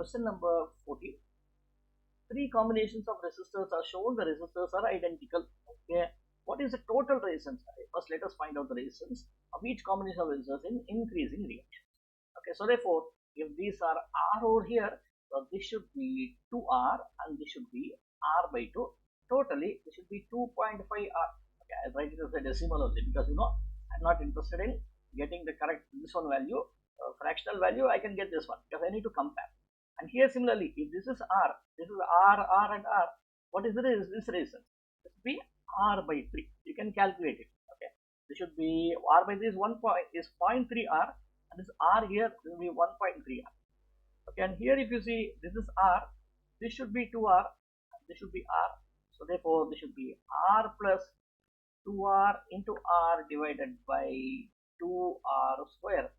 Question number 14. Three combinations of resistors are shown. The resistors are identical. Okay. What is the total resistance? First, let us find out the resistance of each combination of resistors in increasing reactions. Okay. So therefore, if these are R over here, so this should be 2R and this should be R by 2. Totally, this should be 2.5R. Okay, I'll write it as a decimal only because I'm not interested in getting the correct this one value, fractional value. I can get this one because I need to compare. And here similarly, if this is R, this is R and R. What is this resistance? This will be R by 3. You can calculate it. Okay, this should be R by 3 is 0.3R, and this R here will be 1.3R. Okay, and here if you see this is R, this should be 2R, and this should be R. So therefore, this should be R plus 2R into R divided by 2R square.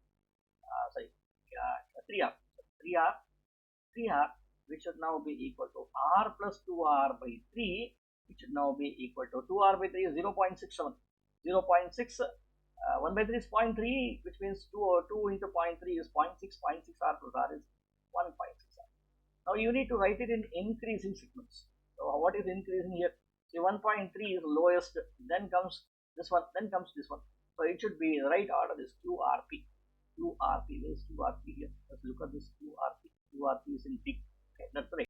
3R. So 3R, which should now be equal to R plus 2R by 3, which should now be equal to 2R by 3 is 0.67. 0.6, 1 by 3 is 0.3, which means 2 into 0.3 is 0.6. 0.6R plus R is 1.6R. Now you need to write it in increasing sequence. So what is increasing here? See, 1.3 is lowest, then comes this one, then comes this one. So it should be the right order is QRP. QRP, where is QRP here? Let's look at this QRP. QRP is in P. Okay, that's right.